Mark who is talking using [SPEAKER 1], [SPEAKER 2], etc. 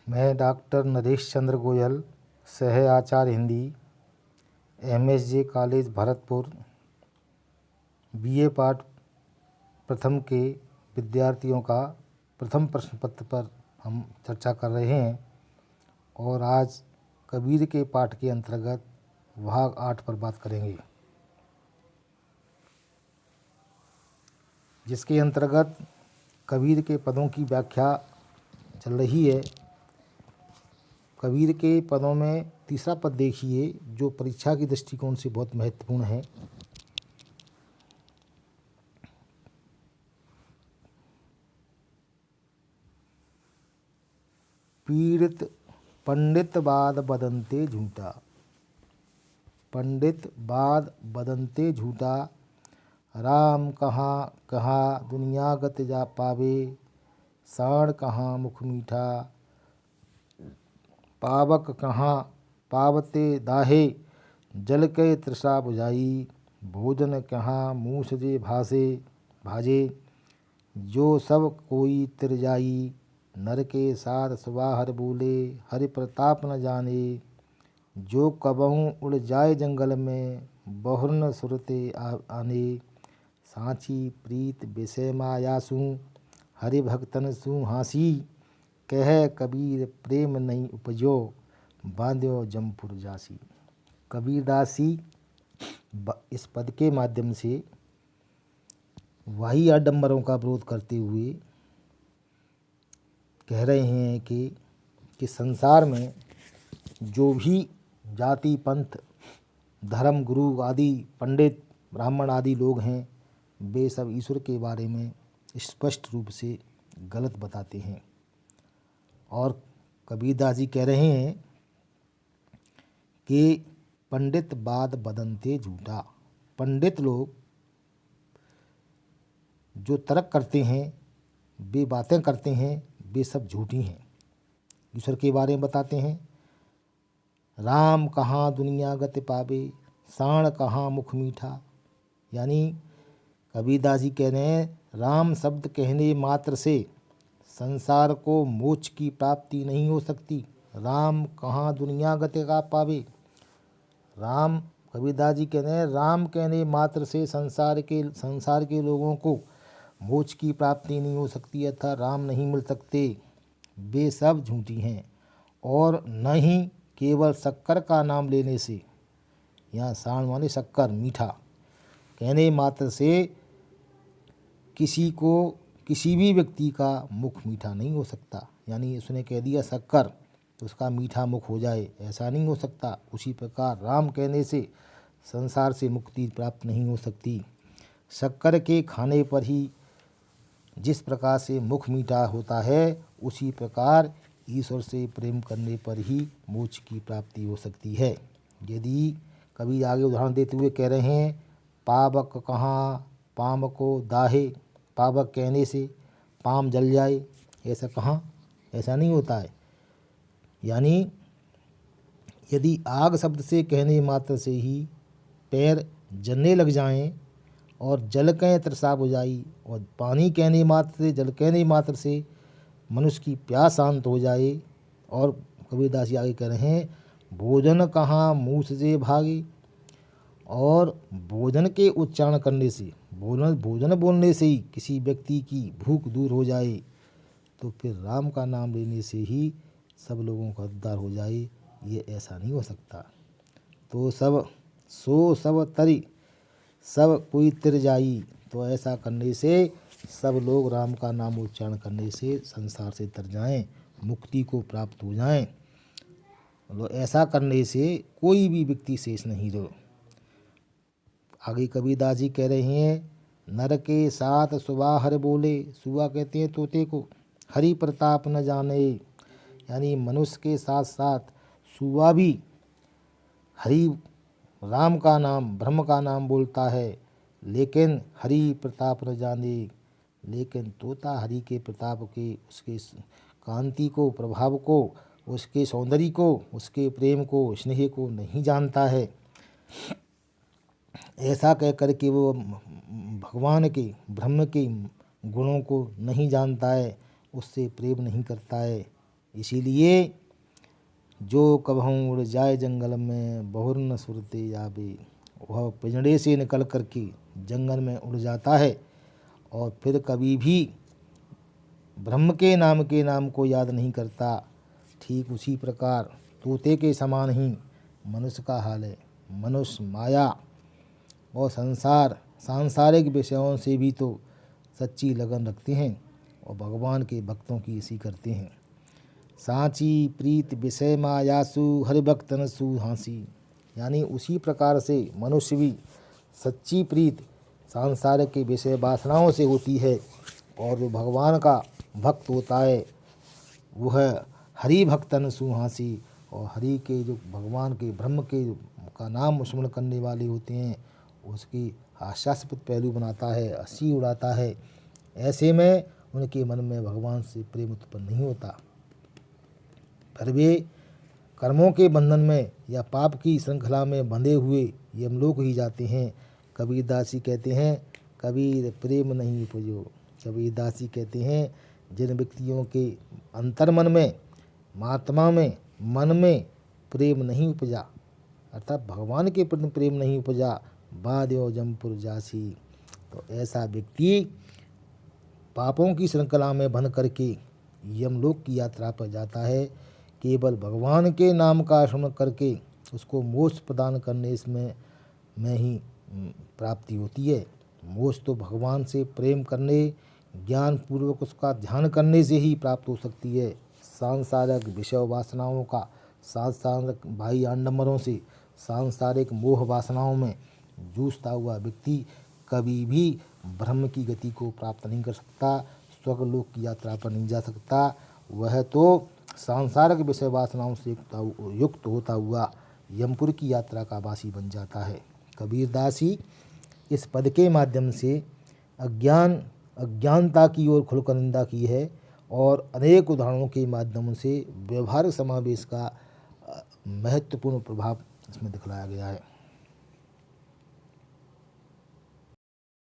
[SPEAKER 1] मैं डॉक्टर नरेश चंद्र गोयल, सह आचार्य Hindi, MSJ college Bharatpur, BA part प्रथम के विद्यार्थियों का प्रथम प्रश्न पत्र पर हम चर्चा कर रहे हैं और आज कबीर के पाठ के अंतर्गत भाग 8 पर बात करेंगे, जिसके अंतर्गत कबीर के पदों की व्याख्या चल रही है। कबीर के पदों में तीसरा पद देखिए, जो परीक्षा की दृष्टिकोण से बहुत महत्वपूर्ण है। पीड़ित पंडित बाद बदनते झूठा, पंडित बाद बदनते झूठा, राम कहाँ कहाँ दुनिया गत जा पावे, साण कहाँ मुख मीठा, पावक कहाँ पावते दाहे, जल के तृषा बुझाई, भोजन कहाँ मूस जे भाजे, जो सब कोई तिर जाई, नर के साथ सुबाहर बोले, हरि प्रताप न जाने, जो कबहूँ उड़ जाए जंगल में, बहुर न सुरते आने, सांची प्रीत विषय मायासू, हरि भक्तन सु हासी, कह कबीर प्रेम नहीं उपजो, बांध्यो जमपुर जासी। कबीरदासी इस पद के माध्यम से वही आडंबरों का विरोध करते हुए कह रहे हैं कि संसार में जो भी जाति पंथ धर्म गुरु आदि पंडित ब्राह्मण आदि लोग हैं, वे सब ईश्वर के बारे में स्पष्ट रूप से गलत बताते हैं। और कबीरदास जी कह रहे हैं कि पंडित बाद बदनते झूठा, पंडित लोग जो तर्क करते हैं, वे बातें करते हैं, वे सब झूठी हैं। ईश्वर के बारे में बताते हैं, राम कहाँ दुनिया गति पावे, साण कहाँ मुख मीठा। यानी कबीरदास जी कह रहे हैं, राम शब्द कहने मात्र से संसार को मोक्ष की प्राप्ति नहीं हो सकती। राम कहाँ दुनिया गति का पावे, राम कबीरदास जी कह रहे हैं, राम कहने मात्र से संसार के लोगों को मोक्ष की प्राप्ति नहीं हो सकती, अर्थात राम नहीं मिल सकते। वे सब झूठी हैं। और न ही केवल शक्कर का नाम लेने से, यहाँ साण माने शक्कर मीठा, कहने मात्र से किसी भी व्यक्ति का मुख मीठा नहीं हो सकता। यानी उसने कह दिया शक्कर तो उसका मीठा मुख हो जाए, ऐसा नहीं हो सकता। उसी प्रकार राम कहने से संसार से मुक्ति प्राप्त नहीं हो सकती। शक्कर के खाने पर ही जिस प्रकार से मुख मीठा होता है, उसी प्रकार ईश्वर से प्रेम करने पर ही मोक्ष की प्राप्ति हो सकती है। यदि कभी आगे उदाहरण देते हुए कह रहे हैं, पावक कहाँ पाम को दाहे, पावक कहने से पाम जल जाए, ऐसा कहाँ, ऐसा नहीं होता है। यानी यदि आग शब्द से कहने मात्र से ही पैर जलने लग जाएं और जल कह तृषा बुझाई, और पानी कहने मात्र से, जल कहने मात्र से मनुष्य की प्यास शांत हो जाए। और कबीरदास जी आगे कह रहे हैं, भोजन कहाँ मूस जे भागे, और भोजन के उच्चारण करने से, भोजन बोलने से ही किसी व्यक्ति की भूख दूर हो जाए, तो फिर राम का नाम लेने से ही सब लोगों का उद्धार हो जाए, ये ऐसा नहीं हो सकता। तो सब तरी सब कोई तिर जाई, तो ऐसा करने से सब लोग राम का नाम उच्चारण करने से संसार से तर जाएं, मुक्ति को प्राप्त हो जाएं। तो ऐसा करने से कोई भी व्यक्ति शेष नहीं रहो। आगे कबीरदास जी कह रहे हैं, नर के साथ सुबह हर बोले, सुबह कहते हैं तोते को, हरि प्रताप न जाने। यानी मनुष्य के साथ साथ सुबह भी हरि राम का नाम ब्रह्म का नाम बोलता है, लेकिन हरि प्रताप न जाने। लेकिन तोता हरि के प्रताप के, उसके कांति को, प्रभाव को, उसके सौंदर्य को, उसके प्रेम को, स्नेह को नहीं जानता है। ऐसा कह कर के वो भगवान के ब्रह्म के गुणों को नहीं जानता है, उससे प्रेम नहीं करता है। इसीलिए जो कबहूँ उड़ जाए जंगल में, बहुर न सुरते जावे। वह पिंजड़े से निकल करके जंगल में उड़ जाता है और फिर कभी भी ब्रह्म के नाम को याद नहीं करता। ठीक उसी प्रकार तोते के समान ही मनुष्य का हाल है। मनुष्य माया और सांसारिक विषयों से भी तो सच्ची लगन रखते हैं और भगवान के भक्तों की इसी करते हैं। सांची प्रीत विषय मायासु हरि भक्तन सुहासी। यानी उसी प्रकार से मनुष्य भी सच्ची प्रीत सांसारिक के विषय वासनाओं से होती है और जो भगवान का भक्त होता है वह हरि भक्तन सुहासी। और हरि के जो भगवान के ब्रह्म के का नाम स्मरण करने वाले होते हैं उसकी हास्यास्पद पहलू बनाता है, हंसी उड़ाता है। ऐसे में उनके मन में भगवान से प्रेम उत्पन्न नहीं होता। फिर वे कर्मों के बंधन में या पाप की श्रृंखला में बंधे हुए यमलोक ही जाते हैं। कबीरदास जी कहते हैं, कबीर प्रेम नहीं उपजो। कबीरदास जी कहते हैं, जिन व्यक्तियों के अंतर्मन में, महात्मा में, मन में प्रेम नहीं उपजा, अर्थात भगवान के प्रति प्रेम नहीं उपजा, बाध्यो जमपुर जासी। तो ऐसा व्यक्ति पापों की श्रृंखला में बंध करके यमलोक की यात्रा पर जाता है। केवल भगवान के नाम का स्मरण करके उसको मोक्ष प्रदान करने में ही प्राप्ति होती है। मोक्ष तो भगवान से प्रेम करने, ज्ञान पूर्वक उसका ध्यान करने से ही प्राप्त हो सकती है। सांसारिक विषय वासनाओं का, सांसारिक बाह्य आडंबरों से, सांसारिक मोह वासनाओं में जूझता हुआ व्यक्ति कभी भी ब्रह्म की गति को प्राप्त नहीं कर सकता, स्वर्गलोक की यात्रा पर नहीं जा सकता। वह तो सांसारिक विषय वासनाओं से युक्त होता हुआ यमपुर की यात्रा का वासी बन जाता है। कबीरदास ही इस पद के माध्यम से अज्ञानता की ओर खुलकर निंदा की है और अनेक उदाहरणों के माध्यम से व्यवहारिक समावेश का महत्वपूर्ण प्रभाव इसमें दिखलाया गया है।